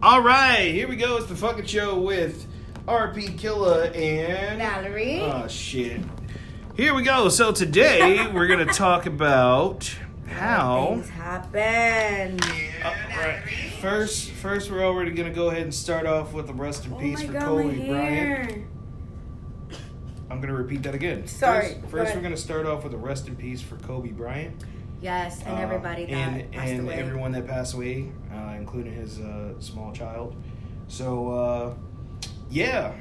All right, here we go. It's the Fuck It Show with RP Killa and Valerie. Oh shit. Here we go. So today we're gonna talk about how things happen. right. First, we're already gonna go ahead and start off with the rest in peace for Kobe Bryant. I'm gonna repeat that again. Sorry. First we're gonna start off with a rest in peace for Kobe Bryant. Yes, and everybody that passed and away. everyone that passed away, including his small child. So yeah.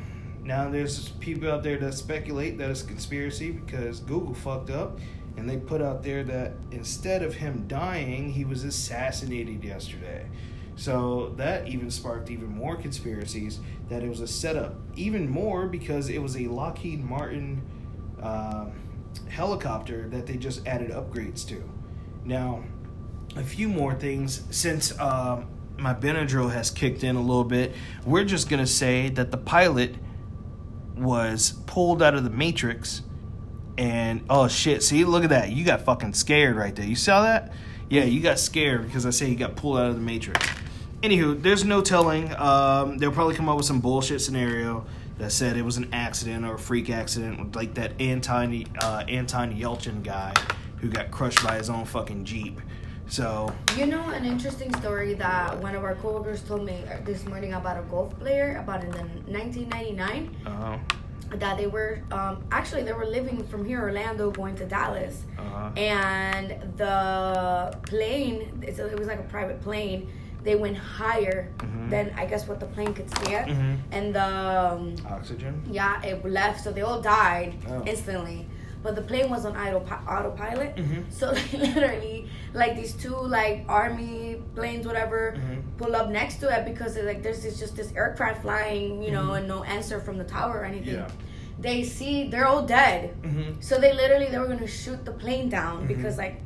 Now there's people out there that speculate that it's a conspiracy because Google fucked up and they put out there that instead of him dying, he was assassinated yesterday. So that even sparked even more conspiracies that it was a setup. Even more because it was a Lockheed Martin helicopter that they just added upgrades to. Now, a few more things. Since my Benadryl has kicked in a little bit, we're just going to say that the pilot was pulled out of the Matrix and oh shit, see, look at that, you got fucking scared right there. You saw that? Yeah, you got scared because I say he got pulled out of the Matrix. Anywho, there's no telling. They'll probably come up with some bullshit scenario that said it was an accident or a freak accident, like that Anton Yelchin guy who got crushed by his own fucking Jeep. So, you know, an interesting story that one of our coworkers told me this morning about a golf player about in the 1999. That they were actually they were living from here, Orlando, going to Dallas, and the plane, it was like a private plane. They went higher than I guess what the plane could stand, and the oxygen. Yeah, it left, so they all died instantly. But the plane was on autopilot, so literally, like these two like army planes, whatever, pull up next to it because like there's just this aircraft flying, you know, and no answer from the tower or anything. Yeah. They see they're all dead, so they were gonna shoot the plane down because like,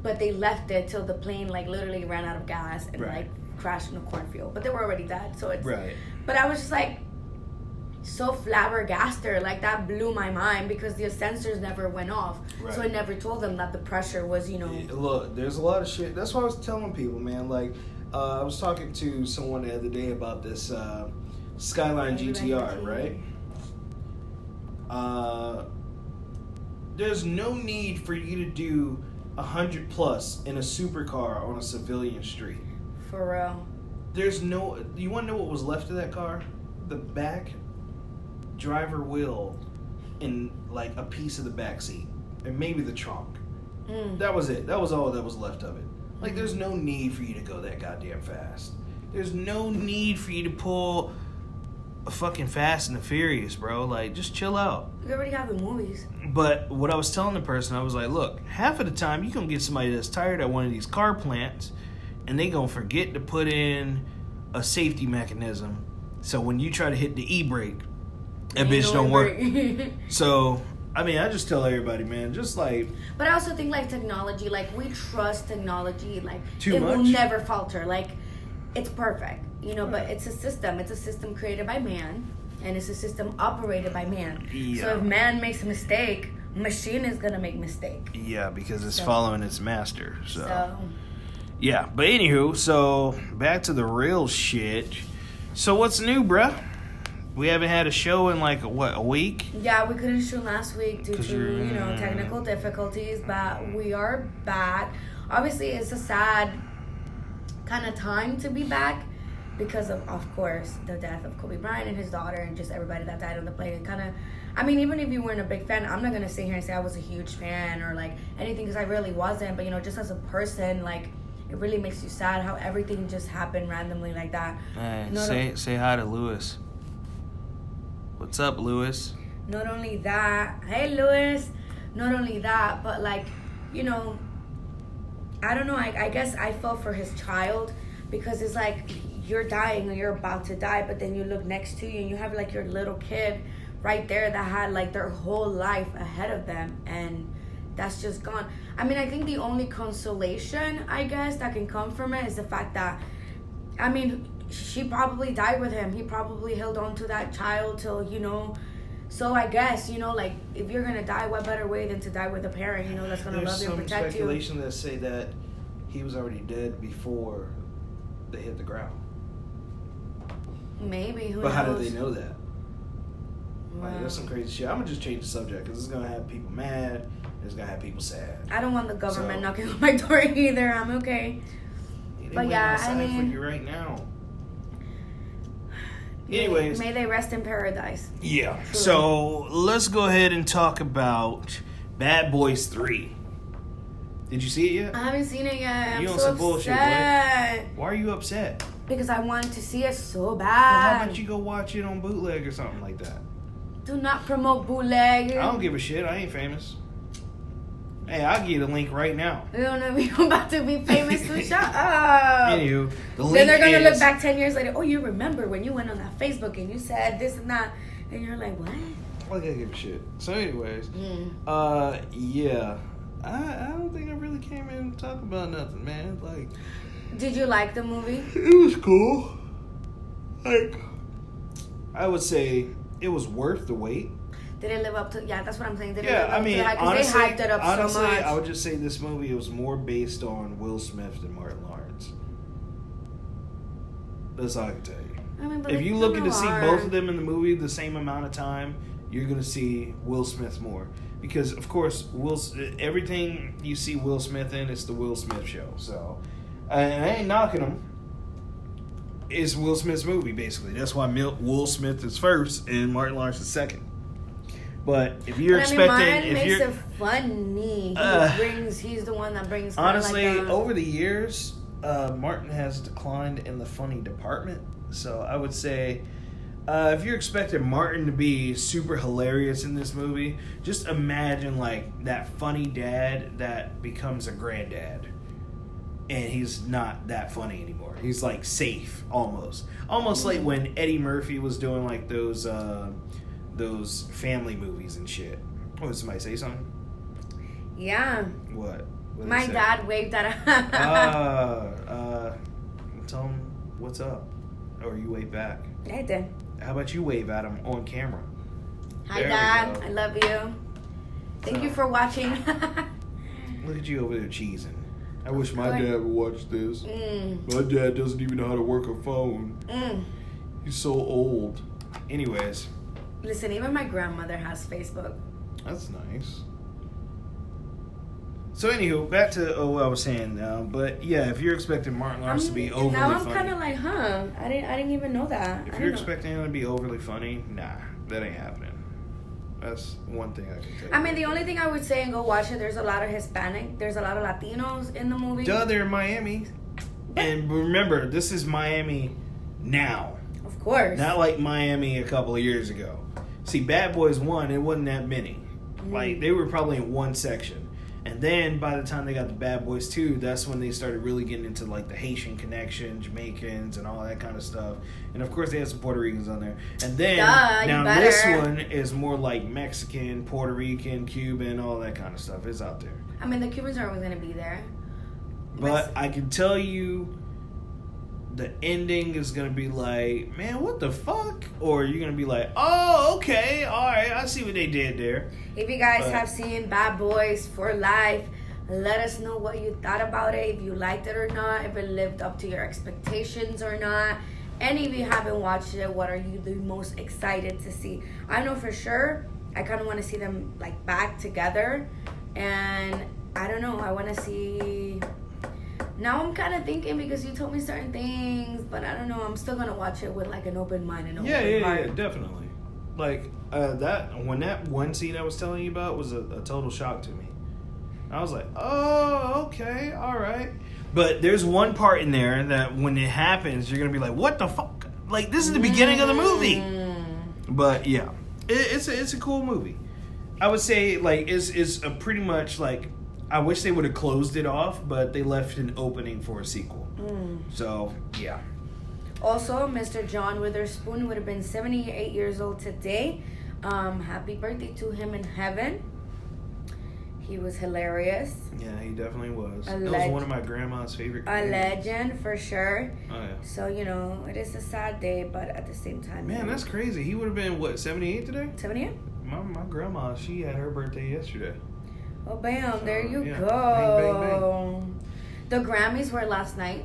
but they left it till the plane like literally ran out of gas and like crashed in a cornfield. But they were already dead, so it's But I was just like, so flabbergasted, like that blew my mind because the sensors never went off, so it never told them that the pressure was, you know. Yeah, look, there's a lot of shit. That's what I was telling people, man. Like, I was talking to someone the other day about this Skyline GTR, right? There's no need for you to do 100 plus in a supercar on a civilian street. For real. There's no. You want to know what was left of that car? The back driver wheel and like a piece of the back seat and maybe the trunk. That was it. That was all that was left of it. Like, there's no need for you to go that goddamn fast. There's no need for you to pull a fucking Fast and the Furious, bro. Like, just chill out. You already have the movies. But what I was telling the person, I was like, look, half of the time you gonna get somebody that's tired at one of these car plants and they gonna forget to put in a safety mechanism. So when you try to hit the e-brake, that bitch don't work. So, I mean, I just tell everybody, man, just like... But I also think, like, technology, like, we trust technology, like, it will never falter. Like, it's perfect, you know, but it's a system. It's a system created by man, and it's a system operated by man. Yeah. So if man makes a mistake, machine is going to make mistake. Yeah, because it's following its master, so... Yeah, but anywho, so back to the real shit. So what's new, bruh? We haven't had a show in like, a week? Yeah, we couldn't shoot last week due to, technical difficulties, but we are back. Obviously, it's a sad kind of time to be back because of course, the death of Kobe Bryant and his daughter and just everybody that died on the plane. And kind of, I mean, even if you weren't a big fan, I'm not going to sit here and say I was a huge fan or like anything because I really wasn't. But, just as a person, like, it really makes you sad how everything just happened randomly like that. Hey, say hi to Lewis. What's up, Lewis? Not only that, hey, Lewis. Not only that, but like, I don't know. I guess I felt for his child because it's like you're dying or you're about to die, but then you look next to you and you have like your little kid right there that had like their whole life ahead of them, and that's just gone. I mean, I think the only consolation, I guess, that can come from it is the fact that, I mean, she probably died with him. He probably held on to that child till, so I guess, like, if you're going to die, what better way than to die with a parent, that's going to love you and protect you. There's some speculation that say that he was already dead before they hit the ground. Maybe. Who But knows? how do they know that? Wow. Like, that's some crazy shit. I'm gonna just change the subject because it's gonna have people mad. It's gonna have people sad. I don't want the government knocking on my door either. I'm okay. But yeah, I mean, for you right now. Anyways, may they rest in paradise. Yeah. Truly. So let's go ahead and talk about Bad Boys 3. Did you see it yet? I haven't seen it yet. You I'm on so some bullshit, upset. boy. Why are you upset? Because I wanted to see it so Well, bad. how about you go watch it on bootleg or something like that? Do not promote bootleg. I don't give a shit. I ain't famous. Hey, I'll give you the link right now. We don't know if you're about to be famous, so shut up. Anywho, the link Then they're going to is... look back 10 years later. Oh, you remember when you went on that Facebook and you said this and that. And you're like, what? Like, I give a shit. So anyways, yeah. I don't think I really came in to talk about nothing, man. Like... Did you like the movie? It was cool. Like, I would say it was worth the wait. Did it live up to? Yeah, that's what I'm saying. Did it Yeah, live I up mean, to that? honestly, Because they hyped it up so much. I would just say this movie was more based on Will Smith than Martin Lawrence. That's all I can tell you. I mean, but If you looking to see are. both of them in the movie the same amount of time, you're gonna see Will Smith more because, of course, everything you see Will Smith in, it's the Will Smith show. So, and I ain't knocking him. It's Will Smith's movie, basically. That's why Will Smith is first and Martin Lawrence is second. But if you're expecting, Martin if makes you're it funny, he's the one that brings. Honestly, like over the years, Martin has declined in the funny department. So I would say, if you're expecting Martin to be super hilarious in this movie, just imagine like that funny dad that becomes a granddad. And he's not that funny anymore. He's like safe, almost like when Eddie Murphy was doing like those family movies and shit. Oh, did somebody say something? Yeah. What did My they say? dad waved at. Tell him what's up, or you wave back. I did. How about you wave at him on camera? Hi, There we Dad. go. I love you. Thank you for watching. Look at you over there cheesing. I wish my Like- dad would watch this. My dad doesn't even know how to work a phone. He's so old. Anyways, Listen, even my grandmother has Facebook. that's nice. So anywho, back to what I was saying now. But yeah, if you're expecting Martin Lawrence to be overly now I'm funny, kind of like, huh? I didn't even know that. if you're expecting him to be overly funny, nah, that ain't happening. That's one thing I can tell you. I mean, the only thing I would say and go watch it. There's a lot of Hispanic. There's a lot of Latinos in the movie. Duh, they're in Miami, and remember, this is Miami now, Of course. not like Miami a couple of years ago. See, Bad Boys 1, it wasn't that many. Like, they were probably in one section. And then by the time they got the Bad Boys 2, that's when they started really getting into like the Haitian connection, Jamaicans, and all that kind of stuff. And of course, they had some Puerto Ricans on there. And then now this one is more like Mexican, Puerto Rican, Cuban, all that kind of stuff. It's out there. I mean, the Cubans are always going to be there. But I can tell you, the ending is going to be like, man, what the fuck? Or you're going to be like, oh, okay, all right, I see what they did there. If you guys have seen Bad Boys for Life, let us know what you thought about it. If you liked it or not. If it lived up to your expectations or not. And if you haven't watched it, what are you the most excited to see? I know for sure, I kind of want to see them like back together. And I don't know, I want to see... Now I'm kind of thinking because you told me certain things, but I don't know. I'm still gonna watch it with like an open mind and open heart. Yeah, definitely. Like that one scene I was telling you about was a total shock to me. I was like, oh, okay, all right. But there's one part in there that when it happens, you're gonna be like, what the fuck? Like this is the beginning of the movie. But yeah, it's a cool movie. I would say like it's a pretty much like. I wish they would have closed it off, but they left an opening for a sequel. So, yeah. Also, Mr. John Witherspoon would have been 78 years old today. Happy birthday to him in heaven. He was hilarious. Yeah, he definitely was. That was one of my grandma's favorite comedians. A legend, for sure. Oh, yeah. So, you know, it is a sad day, but at the same time... Man, that's crazy. He would have been, what, 78 today? 78? My grandma, she had her birthday yesterday. Oh, bam, there you go. Bang, bang, bang. The Grammys were last night.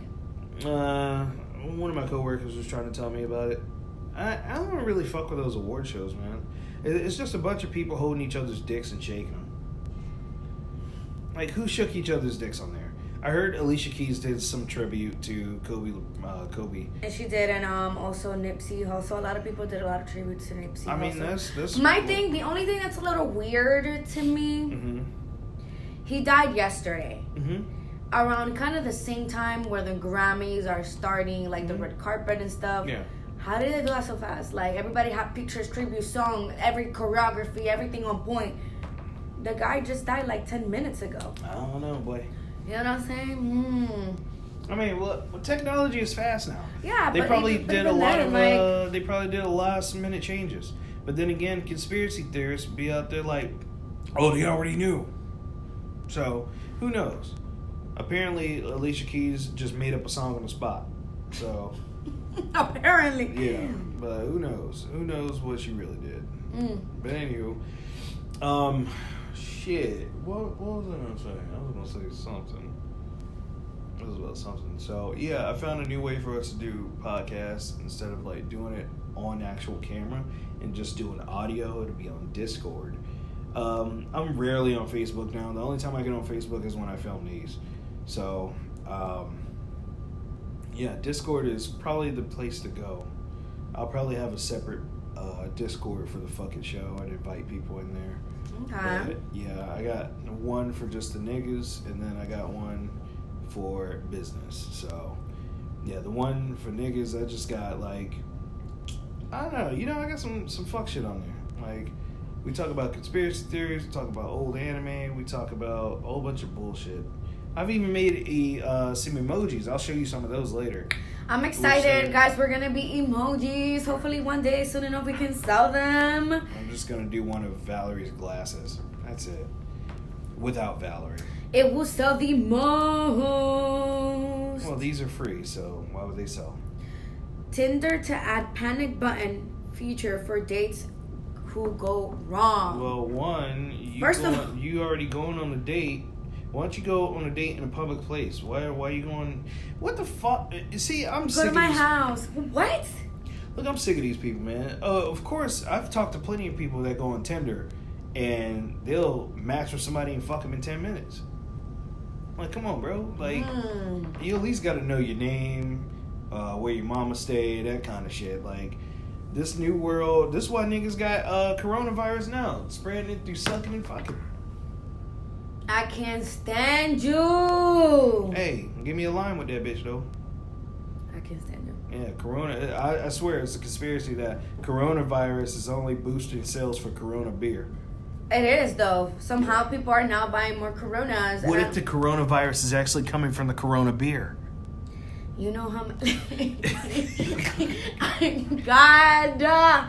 One of my coworkers was trying to tell me about it. I don't really fuck with those award shows, man. It's just a bunch of people holding each other's dicks and shaking them. Like, who shook each other's dicks on there? I heard Alicia Keys did some tribute to Kobe. And she did, and also Nipsey. Also, a lot of people did a lot of tributes to Nipsey. I mean, that's my thing. The only thing that's a little weird to me. Mm-hmm. He died yesterday. Mm-hmm. Around kind of the same time where the Grammys are starting, like the red carpet and stuff. Yeah. How did they do that so fast? Like, everybody had pictures, tribute song, every choreography, everything on point. The guy just died like 10 minutes ago. I don't know, boy. You know what I'm saying? I mean, well, technology is fast now. Yeah, they but probably did a lot of like, they probably did a last minute changes. But then again, conspiracy theorists be out there like, oh, they already knew. So who knows? Apparently, Alicia Keys just made up a song on the spot. So apparently, yeah. But who knows? Who knows what she really did? But anywho, shit. What was I gonna say? I was gonna say something. It was about something. So yeah, I found a new way for us to do podcasts instead of like doing it on actual camera and just doing audio. It'll be on Discord. I'm rarely on Facebook now. The only time I get on Facebook is when I film these. So yeah, Discord is probably the place to go. I'll probably have a separate Discord for the Fuck It Show. I'd invite people in there. Okay. But, yeah, I got one for just the niggas, and then I got one for business. So, yeah, the one for niggas, I just got, like, I don't know. You know, I got some fuck shit on there. Like, we talk about conspiracy theories, we talk about old anime, we talk about a whole bunch of bullshit. I've even made some emojis. I'll show you some of those later. I'm excited, guys. We're gonna be emojis. Hopefully, one day soon enough we can sell them. I'm just gonna do one of Valerie's glasses. That's it. Without Valerie. It will sell the most. Well, these are free, so why would they sell? Tinder to add panic button feature for dates who go wrong. Well, one, you already going on a date. Why don't you go on a date in a public place? Why are you going? What the fuck? See, I'm sick of Go to my house. What? Look, I'm sick of these people, man. Of course, I've talked to plenty of people that go on Tinder, and they'll match with somebody and fuck them in 10 minutes. Like, come on, bro. Like, you at least got to know your name, where your mama stayed, that kind of shit. Like, this new world, this is why niggas got coronavirus now. Spreading it through sucking and fucking. I can't stand you. Hey, give me a line with that bitch, though. I can't stand you. Yeah, Corona. I swear it's a conspiracy that coronavirus is only boosting sales for Corona beer. It is, though. Somehow people are now buying more Coronas. What if the coronavirus is actually coming from the Corona beer? You know how much... God.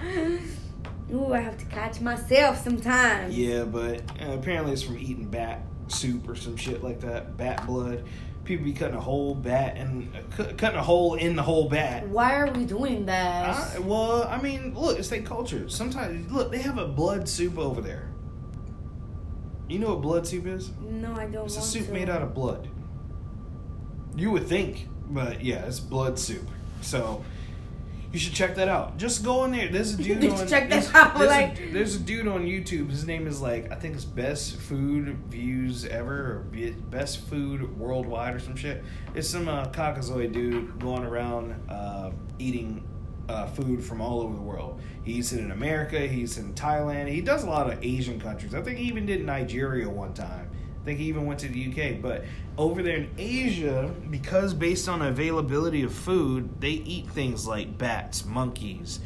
Ooh, I have to catch myself sometimes. Yeah, but apparently it's from eating bat soup or some shit like that. Bat blood. People be cutting a whole bat and cutting a hole in the whole bat. Why are we doing that? Well, I mean, look, it's their culture. Sometimes, look, they have a blood soup over there. You know what blood soup is? No, I don't. It's a soup made out of blood. You would think, but yeah, it's blood soup. So you should check that out. Just go in there. There's a dude on. Check that out. There's a dude on YouTube. His name is I think it's Best Food Views Ever or Best Food Worldwide or some shit. It's some Caucasoid dude going around eating food from all over the world. He eats it in America. He eats it in Thailand. He does a lot of Asian countries. I think he even did Nigeria one time. I think he even went to the UK. But over there in Asia, because based on availability of food, they eat things like bats, monkeys.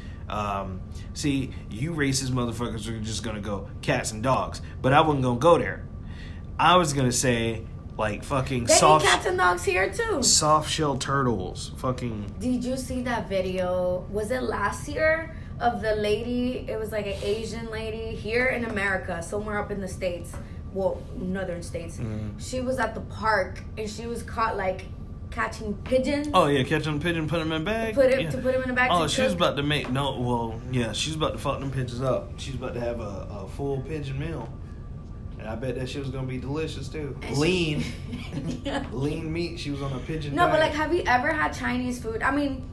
See, you racist motherfuckers are just going to go cats and dogs. But I wasn't going to go there. I was going to say, fucking they soft... eat cats and dogs here, too. Soft shell turtles. Fucking... Did you see that video? Was it last year? Of the lady, it was like an Asian lady here in America, somewhere up in the States. Well, northern states. Mm-hmm. She was at the park and she was caught catching pigeons. Oh yeah, catching a pigeon, put them in a bag. To put them in a bag. Oh, she was about to make she's about to fuck them pigeons up. She's about to have a full pigeon meal, and I bet that shit was gonna be delicious too. Lean, lean meat. She was on a pigeon. No, diet. but have you ever had Chinese food? I mean,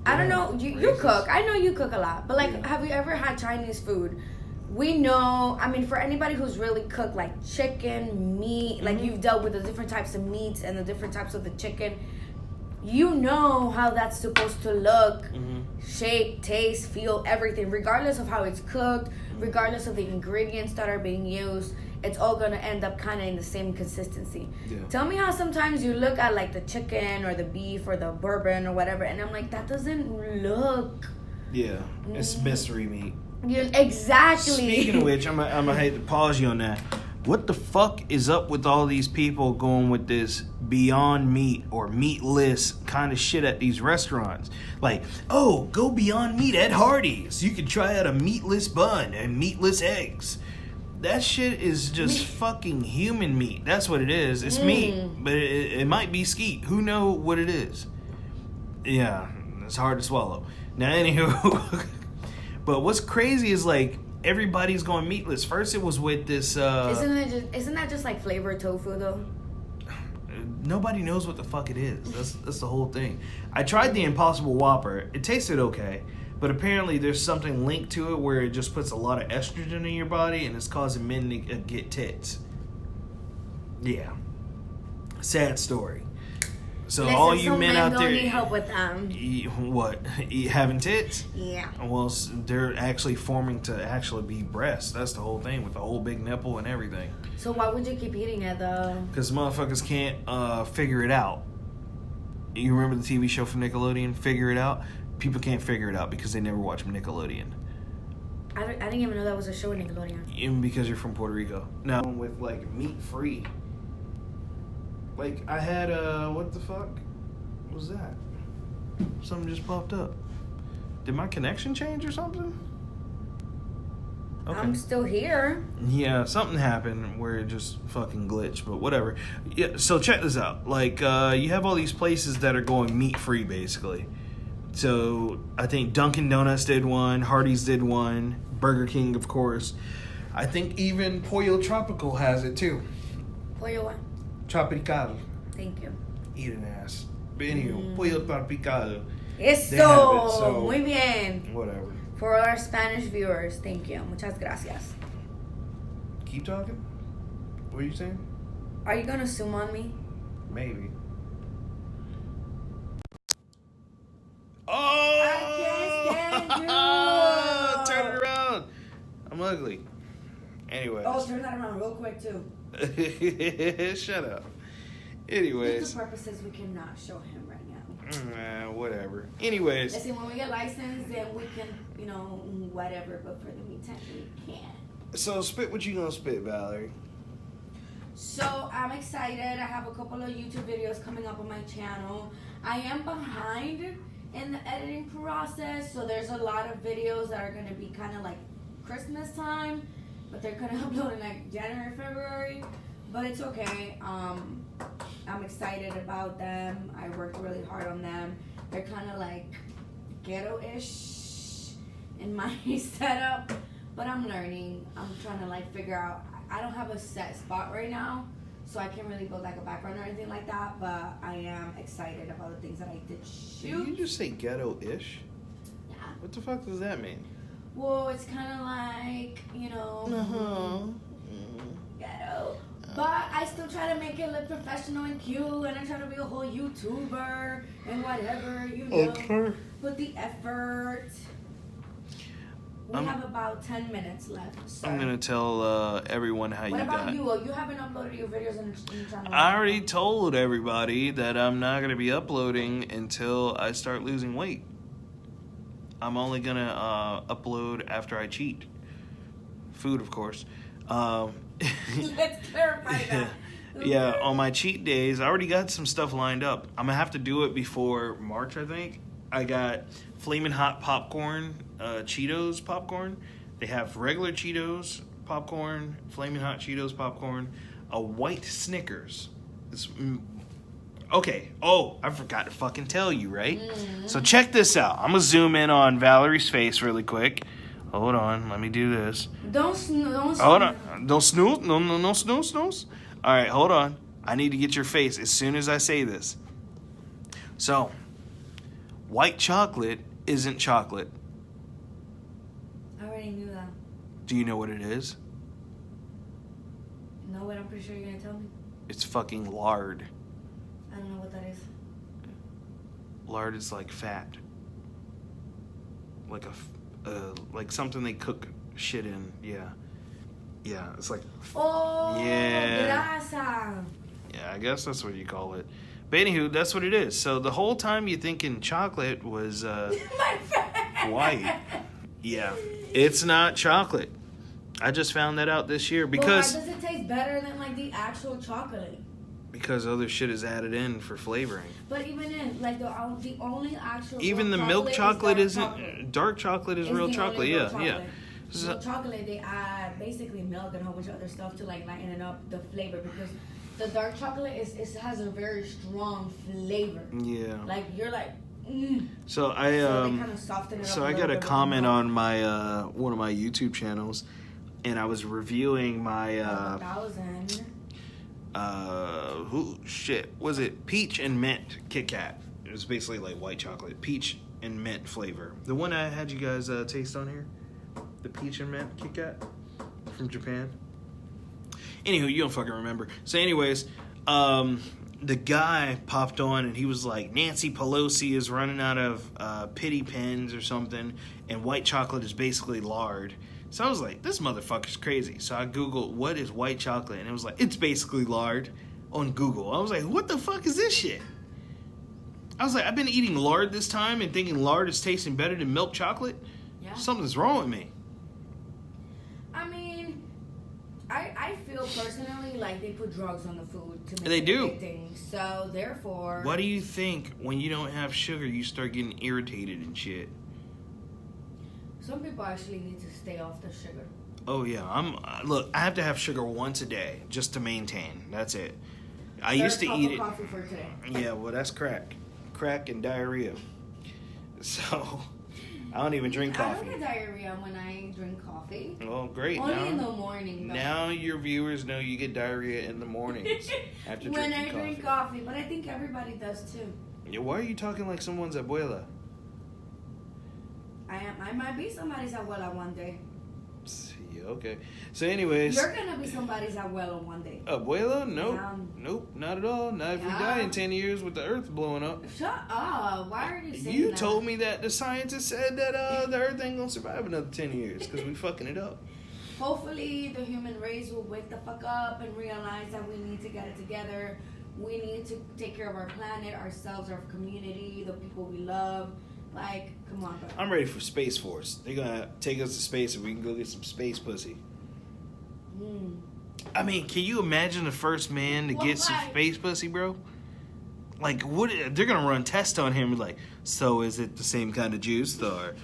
I don't know. You cook. I know you cook a lot. But, like, have you ever had Chinese food? We know, I mean, for anybody who's really cooked, like, chicken, meat, like, you've dealt with the different types of meats and the different types of the chicken, you know how that's supposed to look, shape, taste, feel, everything. Regardless of how it's cooked, regardless of the ingredients that are being used, it's all going to end up kind of in the same consistency. Yeah. Tell me how sometimes you look at, like, the chicken or the beef or the bourbon or whatever, and I'm like, that doesn't look... Yeah, it's mystery meat. Yeah, exactly. Speaking of which, I'm gonna hate to pause you on that. What the fuck is up with all these people going with this Beyond Meat or meatless kind of shit at these restaurants? Like, oh, go Beyond Meat at Hardee's. You can try out a meatless bun and meatless eggs. That shit is just fucking human meat. That's what it is. It's meat, but it might be skeet. Who know what it is? Yeah, it's hard to swallow. Now, anywho, but what's crazy is, like, everybody's going meatless. First, it was with this. Isn't that just like flavored tofu though? Nobody knows what the fuck it is. That's the whole thing. I tried the Impossible Whopper. It tasted okay, but apparently there's something linked to it where it just puts a lot of estrogen in your body and it's causing men to get tits. Yeah, sad story. So listen, all you men out there need help with them. What? Having tits? Yeah. Well, they're actually forming to actually be breasts. That's the whole thing with the whole big nipple and everything. So why would you keep eating it though? Because motherfuckers can't figure it out. You remember the TV show from Nickelodeon, Figure It Out? People can't figure it out because they never watch Nickelodeon. I didn't even know that was a show in Nickelodeon. Even because you're from Puerto Rico. No, with like meat free. Like, I had, what the fuck was that? Something just popped up. Did my connection change or something? Okay. I'm still here. Yeah, something happened where it just fucking glitched, but whatever. Yeah, so check this out. Like, you have all these places that are going meat-free, basically. So, I think Dunkin' Donuts did one, Hardee's did one, Burger King, of course. I think even Pollo Tropical has it, too. Pollo what? Tropical. Thank you. Eat an ass. But anyway, Pollo Tropical. Eso, so muy bien. Whatever. For our Spanish viewers, thank you. Muchas gracias. Keep talking. What are you saying? Are you gonna zoom on me? Maybe. Oh! I can't stand you. Turn it around. I'm ugly. Anyways. Oh, turn that around real quick too. Shut up. Anyways. For purposes, we cannot show him right now. Whatever. Anyways. Listen, when we get licensed, then we can, whatever. But for the meantime, we can't. So, spit what you gonna spit, Valerie. So, I'm excited. I have a couple of YouTube videos coming up on my channel. I am behind in the editing process, so there's a lot of videos that are going to be kind of like Christmas time, but they're going to upload in like January, February, but it's okay. I'm excited about them. I worked really hard on them. They're kind of like ghetto-ish in my setup, but I'm learning. I'm trying to like figure out. I don't have a set spot right now, so I can't really build like a background or anything like that, but I am excited about the things that I did shoot. Did you just say ghetto-ish? Yeah. What the fuck does that mean? Well, it's kind of like, ghetto. But I still try to make it look professional and cute, and I try to be a whole YouTuber and whatever, Okay. Put the effort. We have about 10 minutes left. So. I'm going to tell everyone how you got. What about you? You haven't uploaded your videos on your channel. I already told everybody that I'm not going to be uploading until I start losing weight. I'm only going to upload after I cheat. Food, of course. Let's clarify that. Yeah, on my cheat days, I already got some stuff lined up. I'm going to have to do it before March, I think. I got Flamin' Hot popcorn, Cheetos popcorn. They have regular Cheetos popcorn, Flamin' Hot Cheetos popcorn, a white Snickers. Okay. Oh, I forgot to fucking tell you, right? Mm-hmm. So check this out. I'm going to zoom in on Valerie's face really quick. Hold on. Let me do this. Don't snooze. Hold on. Don't snooze. No, snooze. All right, hold on. I need to get your face as soon as I say this. So, white chocolate isn't chocolate. I already knew that. Do you know what it is? No, but I'm pretty sure you're gonna tell me. It's fucking lard. I don't know what that is. Lard is like fat. Like like something they cook shit in. Yeah. Yeah, it's like... Oh, yeah. grasa. Yeah, I guess that's what you call it. But anywho, that's what it is. So the whole time you're thinking chocolate was white. Yeah. It's not chocolate. I just found that out this year because... But why does it taste better than like the actual chocolate? Because other shit is added in for flavoring. But even in, like, the only actual... Even the milk chocolate isn't... Dark chocolate is real chocolate, yeah, chocolate. yeah. So chocolate, they add basically milk and a whole bunch of other stuff to, like, lighten up the flavor. Because the dark chocolate has a very strong flavor. Yeah. Like, you're like... So they kind of soften it up I got a comment on my one of my YouTube channels, and I was reviewing my was it peach and mint Kit Kat? It was basically like white chocolate, peach and mint flavor. The one I had you guys taste on here, the peach and mint Kit Kat from Japan. Anywho, you don't fucking remember. So, anyways, the guy popped on and he was like, Nancy Pelosi is running out of pity pens or something, and white chocolate is basically lard. So I was like, this motherfucker's crazy. So I Googled, what is white chocolate? And it was like, it's basically lard on Google. I was like, what the fuck is this shit? I was like, I've been eating lard this time and thinking lard is tasting better than milk chocolate? Yeah. Something's wrong with me. I mean, I feel personally like they put drugs on the food to make they it do. addicting. So therefore... What do you think when you don't have sugar, you start getting irritated and shit? Some people actually need to stay off the sugar. Oh yeah, look, I have to have sugar once a day just to maintain. That's it. I used to eat it. Coffee for today. Yeah, well that's crack and diarrhea. So I don't even drink coffee. I don't get diarrhea when I drink coffee. Well, great. Only in the morning. Though. Now your viewers know you get diarrhea in the mornings after when drinking I drink coffee, but I think everybody does too. Yeah, why are you talking like someone's abuela? I might be somebody's abuela one day. Yeah, okay. So anyways. You're going to be somebody's abuela one day. Abuela? Nope. Nope, not at all. Not if we die in 10 years with the earth blowing up. Shut up. Why are you saying that? You told me that the scientists said that the earth ain't going to survive another 10 years because we fucking it up. Hopefully the human race will wake the fuck up and realize that we need to get it together. We need to take care of our planet, ourselves, our community, the people we love. Like, come on, bro. I'm ready for Space Force. They're gonna take us to space and we can go get some space pussy. I mean, can you imagine the first man to get some space pussy, bro? Like, what? They're gonna run tests on him. Like, so is it the same kind of juice, or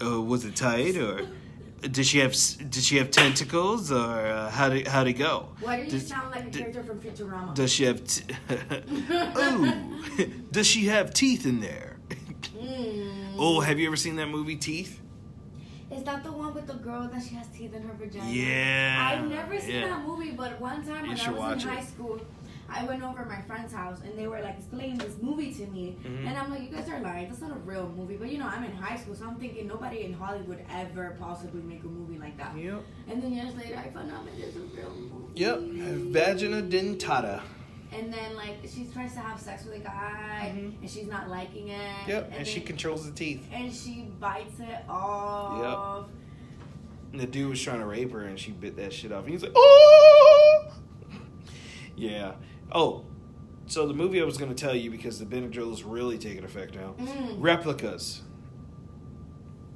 was it tight, or did she have tentacles, or how'd it go? Why do you sound like a character from Futurama? Does she have? Does she have teeth in there? Oh, have you ever seen that movie, Teeth? Is that the one with the girl that she has teeth in her vagina? Yeah. I've never seen that movie, but one time when I was in high school, I went over to my friend's house and they were like explaining this movie to me. Mm-hmm. And I'm like, you guys are lying. That's not a real movie. But you know, I'm in high school, so I'm thinking nobody in Hollywood ever possibly make a movie like that. Yep. And then years later, I found out that it's a real movie. Yep. Vagina dentata. And then, like, she tries to have sex with a guy, and she's not liking it. Yep, and she controls the teeth. And she bites it off. Yep. And the dude was trying to rape her, and she bit that shit off. And he's like, oh! Yeah. Oh, so the movie I was going to tell you, because the Benadryl is really taking effect now. Replicas.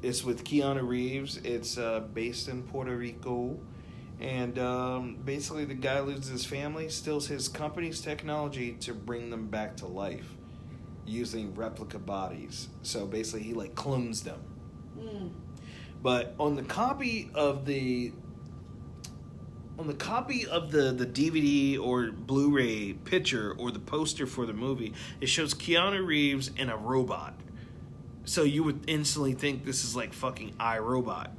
It's with Keanu Reeves. It's based in Puerto Rico. And basically the guy loses his family, steals his company's technology to bring them back to life using replica bodies. So basically he like clones them. But on the copy of the DVD or Blu-ray picture or the poster for the movie, it shows Keanu Reeves in a robot. So you would instantly think this is like fucking iRobot.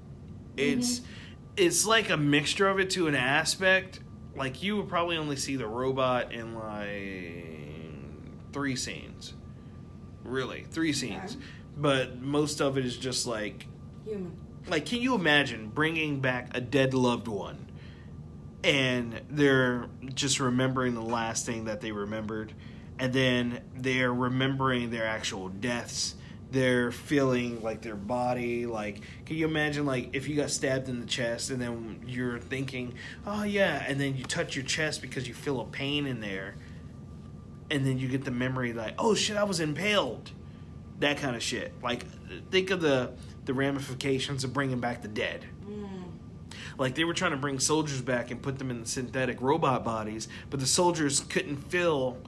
It's like a mixture of it to an aspect. Like, you would probably only see the robot in, like, 3 scenes. really. 3 scenes. Okay. But most of it is just like... human. Like, can you imagine bringing back a dead loved one and they're just remembering the last thing that they remembered, and then they're remembering their actual deaths? They're feeling like their body, like, can you imagine, like, if you got stabbed in the chest and then you're thinking, oh yeah, and then you touch your chest because you feel a pain in there, and then you get the memory like, oh shit, I was impaled. That kind of shit. Like, think of the ramifications of bringing back the dead. Like, they were trying to bring soldiers back and put them in the synthetic robot bodies, but the soldiers couldn't feel,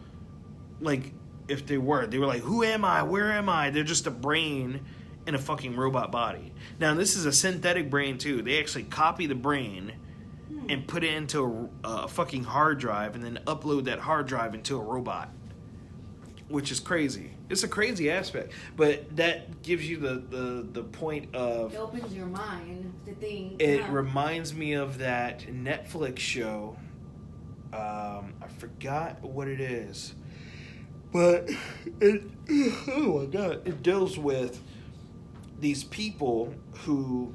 like, if they were like, who am I? Where am I? They're just a brain in a fucking robot body. Now, this is a synthetic brain, too. They actually copy the brain and put it into a fucking hard drive and then upload that hard drive into a robot, which is crazy. It's a crazy aspect, but that gives you the point of... It opens your mind to think. It reminds me of that Netflix show. I forgot what it is. But oh my god, it deals with these people who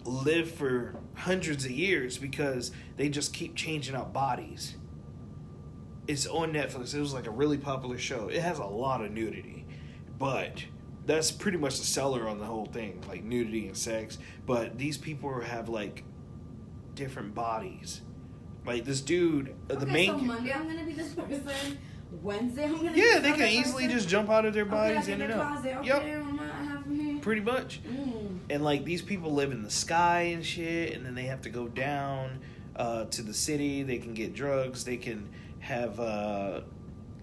live for hundreds of years because they just keep changing out bodies. It's on Netflix. It was like a really popular show. It has a lot of nudity, but that's pretty much the seller on the whole thing, like nudity and sex. But these people have like different bodies. Like this dude, the main. So Monday I'm gonna be this person. Wednesday I'm gonna. Yeah, they can easily just jump out of their bodies in and out. Yep. I'm gonna have him. Pretty much. And like these people live in the sky and shit, and then they have to go down to the city. They can get drugs. They can have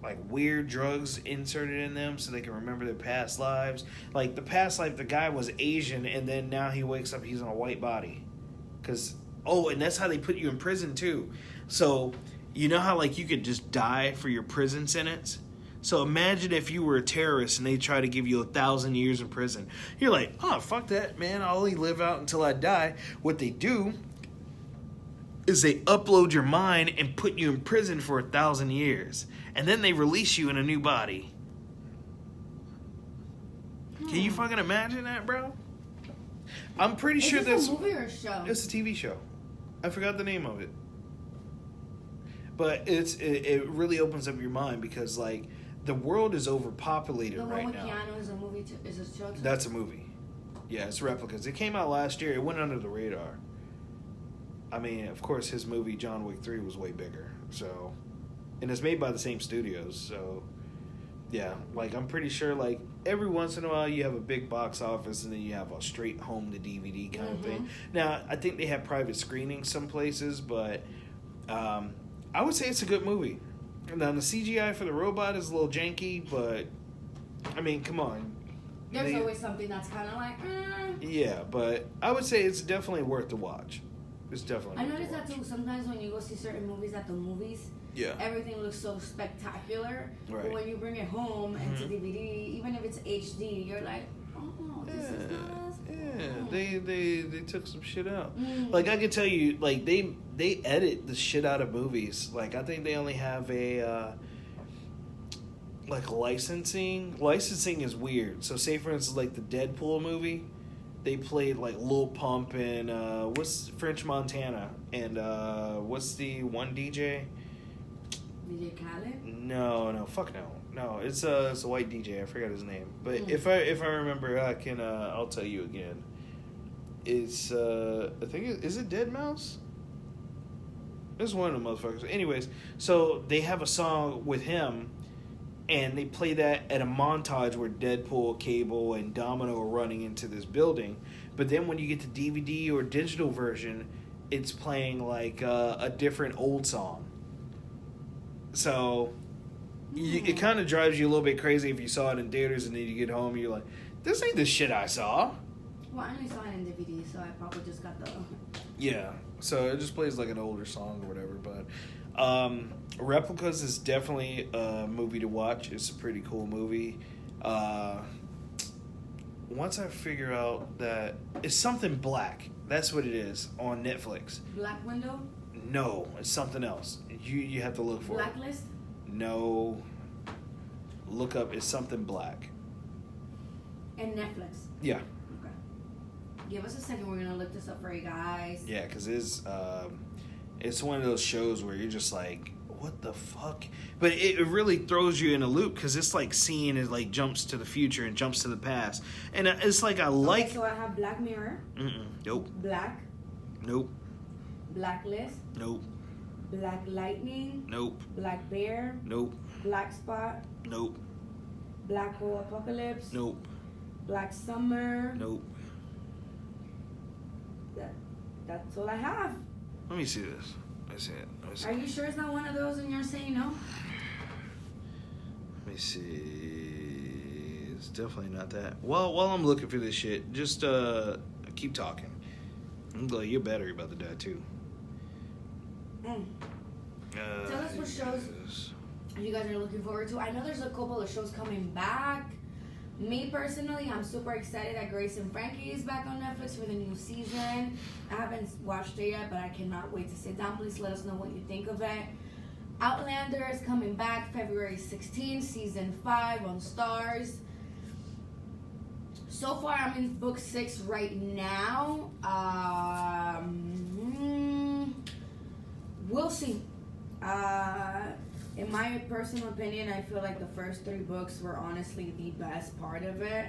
like weird drugs inserted in them so they can remember their past lives. Like the past life, the guy was Asian, and then now he wakes up, he's in a white body. And that's how they put you in prison too. So you know how like you could just die for your prison sentence? So imagine if you were a terrorist and they try to give you 1,000 years in prison. You're like, oh, fuck that, man. I'll only live out until I die. What they do is they upload your mind and put you in prison for 1,000 years. And then they release you in a new body. Can you fucking imagine that, bro? I'm pretty sure this a movie or a show? It's a TV show. I forgot the name of it. But it really opens up your mind because, like, the world is overpopulated right now. The one with Keanu is a movie too? Is a show too? That's a movie. Yeah, it's Replicas. It came out last year. It went under the radar. I mean, of course, his movie John Wick 3 was way bigger. So, and it's made by the same studios. So, yeah, like I'm pretty sure, like every once in a while, you have a big box office, and then you have a straight home to DVD kind of thing. Now, I think they have private screenings some places, but I would say it's a good movie. Now, the CGI for the robot is a little janky, but I mean, come on. There's always something that's kind of like, Yeah, but I would say it's definitely worth the watch. It's definitely. I noticed that too. Sometimes when you go see certain movies at the movies, everything looks so spectacular. Right. But when you bring it home into DVD, even if it's HD, you're like, oh, this is nice. Yeah, they took some shit out. Like I can tell you, like they edit the shit out of movies. Like I think they only have a like licensing. Licensing is weird. So say for instance, like the Deadpool movie. They played like Lil Pump and what's French Montana and what's the one DJ? DJ Khaled? No, fuck no. It's a white DJ. I forgot his name. But if I remember, I'll tell you again. It's I think is it Deadmau5? It's one of the motherfuckers. Anyways, so they have a song with him. And they play that at a montage where Deadpool, Cable, and Domino are running into this building. But then when you get the DVD or digital version, it's playing like a different old song. So it kind of drives you a little bit crazy if you saw it in theaters and then you get home and you're like, this ain't the shit I saw. Well, I only saw it in DVD, so I probably just got the... Yeah, so it just plays like an older song or whatever, but... Replicas is definitely a movie to watch. It's a pretty cool movie. Once I figure out that it's something black, that's what it is on Netflix. Black Window? No, it's something else. You have to look for Blacklist? it. No. look up It's Something Black. And Netflix. Yeah. Okay. Give us a second. We're gonna look this up for you guys. Yeah, because it's one of those shows where you're just like, what the fuck? But it really throws you in a loop because it's like seeing it like jumps to the future and jumps to the past, and it's like I like. Okay, so I have Black Mirror. Nope. Black. Nope. Blacklist. Nope. Black Lightning. Nope. Black Bear. Nope. Black Spot. Nope. Black Hole Apocalypse. Nope. Black Summer. Nope. That's all I have. Let me see this. Let me see it. Let me see. Are you sure it's not one of those and you're saying no? Let me see. It's definitely not that. Well, while I'm looking for this shit, just keep talking. I'm glad your battery about to die too. Tell us what shows you guys are looking forward to. I know there's a couple of shows coming back. Me personally, I'm super excited that Grace and Frankie is back on Netflix for the new season. I haven't watched it yet, but I cannot wait to sit down. Please let us know what you think of it. Outlander is coming back February 16th, season 5 on Stars. So far, I'm in book 6 right now. We'll see. In my personal opinion, I feel like the first 3 books were honestly the best part of it.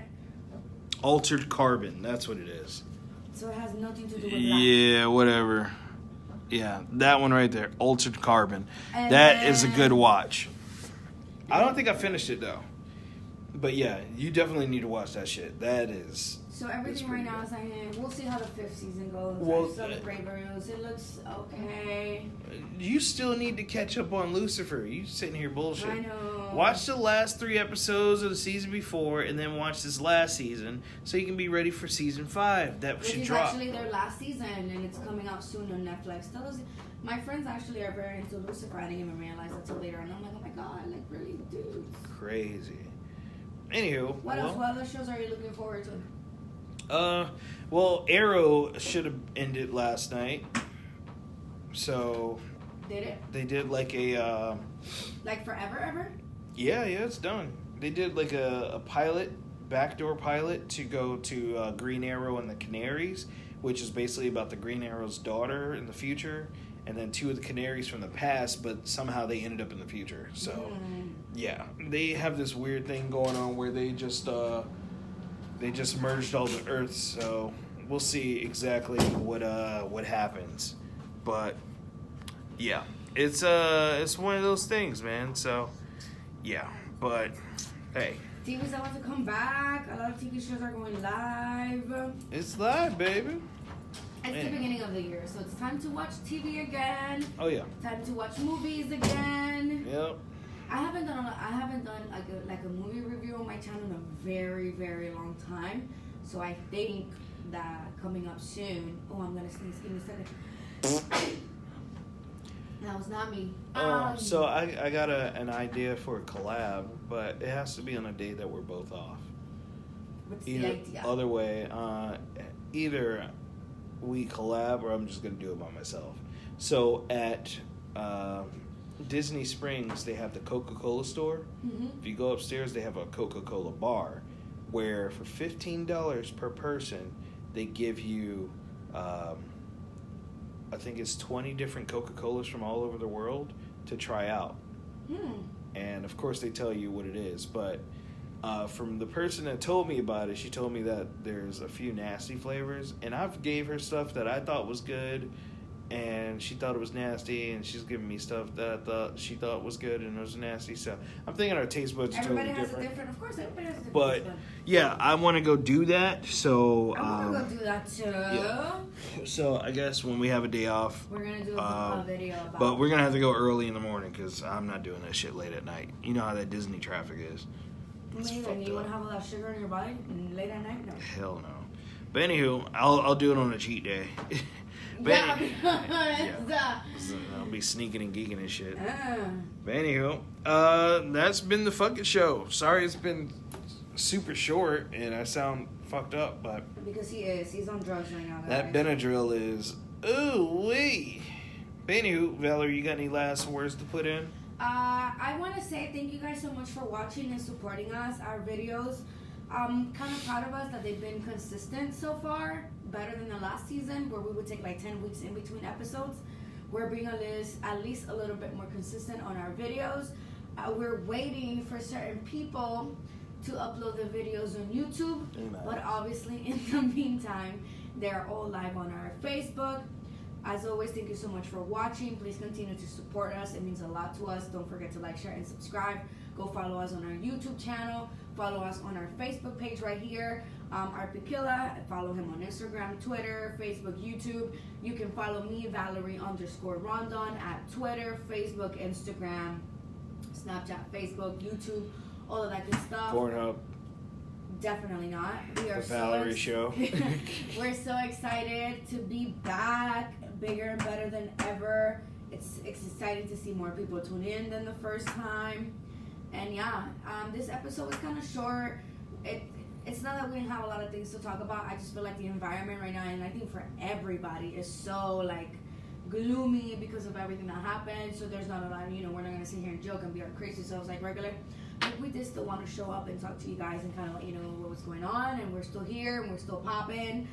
Altered Carbon, that's what it is. So it has nothing to do with Yeah, whatever. Yeah, that one right there, Altered Carbon. And that is a good watch. I don't think I finished it though. But yeah, you definitely need to watch that shit. That is. So everything right now is like, we'll see how the 5th season goes. Well, I saw the Brave reviews. It looks okay. You still need to catch up on Lucifer. You sitting here bullshit. I know. Watch the last 3 episodes of the season before, and then watch this last season, so you can be ready for season 5. That Which should is drop. actually their last season, and it's coming out soon on Netflix. Tell us, my friends actually are very into Lucifer. I didn't even realize until later, and I'm like, oh my god, like really, dude. Crazy. Anywho, What else? What other shows are you looking forward to? Well, Arrow should have ended last night. So. Did it? They did like a. Like forever, ever? Yeah, it's done. They did like a pilot, backdoor pilot to go to Green Arrow and the Canaries, which is basically about the Green Arrow's daughter in the future, and then 2 of the Canaries from the past, but somehow they ended up in the future. So, yeah, they have this weird thing going on where they just merged all the Earths. So we'll see exactly what happens, but yeah, it's one of those things, man. So yeah, but hey. TV's about to come back. A lot of TV shows are going live. It's live, baby. It's the beginning of the year, so it's time to watch TV again. Oh yeah. Time to watch movies again. Yep. I haven't done like a movie review on my channel in a very, very long time. So I think that coming up soon. Oh, I'm gonna sneeze. Give me a second. That was not me. So I got an idea for a collab, but it has to be on a day that we're both off. What's the idea? Other way, either we collab or I'm just gonna do it by myself. So at Disney Springs, they have the Coca-Cola store. Mm-hmm. If you go upstairs, they have a Coca-Cola bar, where for $15 per person, they give you. I think it's 20 different Coca-Colas from all over the world to try out. And of course they tell you what it is, but from the person that told me about it, she told me that there's a few nasty flavors, and I've gave her stuff that I thought was good, and she thought it was nasty, and she's giving me stuff that she thought was good and it was nasty. So I'm thinking our taste buds are totally different. Of course, everybody has a different but taste bud. Yeah, I want to go do that. So I'm gonna go do that too. Yeah. So I guess when we have a day off, we're gonna do a video about. But we're gonna have to go early in the morning because I'm not doing that shit late at night. You know how that Disney traffic is. Maybe you want to have all that sugar in your body late at night? No. Hell no. But anywho, I'll do it on a cheat day. But yeah. I'll be sneaking and geeking and shit. But anywho, that's been the Fuck It Show. Sorry it's been super short and I sound fucked up, but because he's on drugs right now. That Benadryl is ooh wee. But anywho, Valerie, you got any last words to put in? I want to say thank you guys so much for watching and supporting us, our videos. I'm kind of proud of us that they've been consistent so far, better than the last season where we would take like 10 weeks in between episodes. We're being at least a little bit more consistent on our videos. We're waiting for certain people to upload the videos on YouTube, but obviously in the meantime, they're all live on our Facebook. As always, thank you so much for watching. Please continue to support us. It means a lot to us. Don't forget to like, share, and subscribe. Go follow us on our YouTube channel. Follow us on our Facebook page right here. Arpikilla. Follow him on Instagram, Twitter, Facebook, YouTube. You can follow me, Valerie_Rondon, at Twitter, Facebook, Instagram, Snapchat, Facebook, YouTube, all of that good stuff. Pornhub. Definitely not. We are the Valerie Show. We're so excited to be back, bigger and better than ever. It's exciting to see more people tune in than the first time. And yeah, this episode was kind of short. It's not that we didn't have a lot of things to talk about. I just feel like the environment right now, and I think for everybody, is so like gloomy because of everything that happened. So there's not a lot, we're not gonna sit here and joke and be our crazy selves like regular. Like we did still want to show up and talk to you guys and kind of let you know what was going on, and we're still here and we're still popping.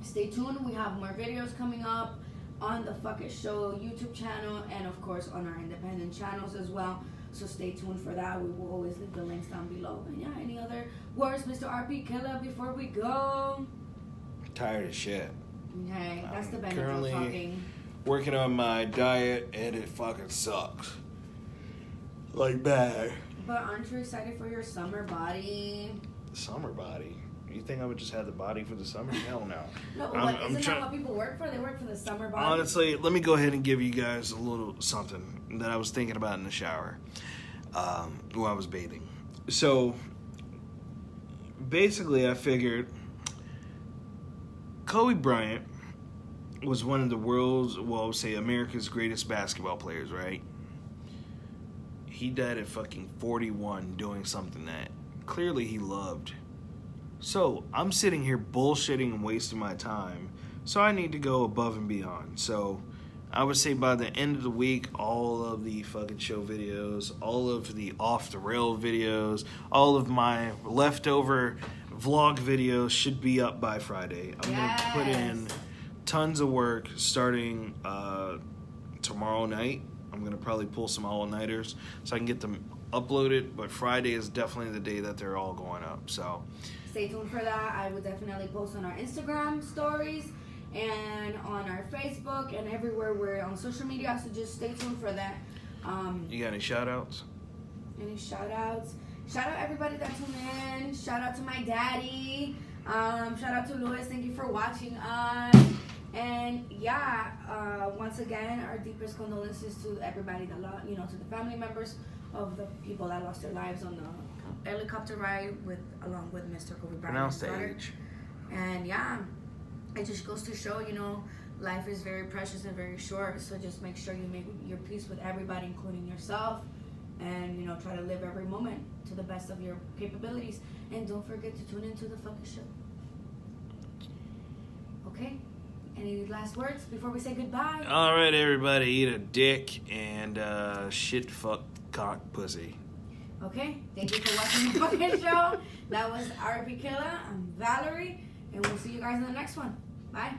Stay tuned. We have more videos coming up on the Fuck It Show YouTube channel and of course on our independent channels as well. So stay tuned for that. We will always leave the links down below. And yeah, any other words, Mr. Arpikilla, before we go? Tired of shit. Okay, that's the Benadryl talking. Working on my diet and it fucking sucks. Like bad. But aren't you excited for your summer body? Summer body? You think I would just have the body for the summer? Hell no. No, but isn't that what people work for? They work for the summer body. Honestly, let me go ahead and give you guys a little something that I was thinking about in the shower while I was bathing. So, basically, I figured Kobe Bryant was one of the world's, well, say America's greatest basketball players, right? He died at fucking 41 doing something that clearly he loved. So, I'm sitting here bullshitting and wasting my time. So, I need to go above and beyond. So, I would say by the end of the week, all of the fucking show videos, all of the off the rail videos, all of my leftover vlog videos should be up by Friday. I'm going to put in tons of work starting tomorrow night. I'm going to probably pull some all-nighters so I can get them uploaded. But Friday is definitely the day that they're all going up. So stay tuned for that. I will definitely post on our Instagram stories and on our Facebook and everywhere we're on social media. So just stay tuned for that. You got any shout-outs? Any shout-outs? Shout out everybody that tuned in. Shout out to my daddy. Shout out to Louis. Thank you for watching us. And yeah, once again, our deepest condolences to everybody that to the family members of the people that lost their lives on the helicopter ride along with Mr. Kobe Bryant. Pronounce the age. And yeah, it just goes to show, life is very precious and very short. So just make sure you make your peace with everybody, including yourself. And, try to live every moment to the best of your capabilities. And don't forget to tune into the Fuck It Show. Okay? Any last words before we say goodbye? All right, everybody. Eat a dick and shit, fuck, cock, pussy. Okay. Thank you for watching the Fuck It Show. That was Arpikilla. I'm Valerie. And we'll see you guys in the next one. Bye.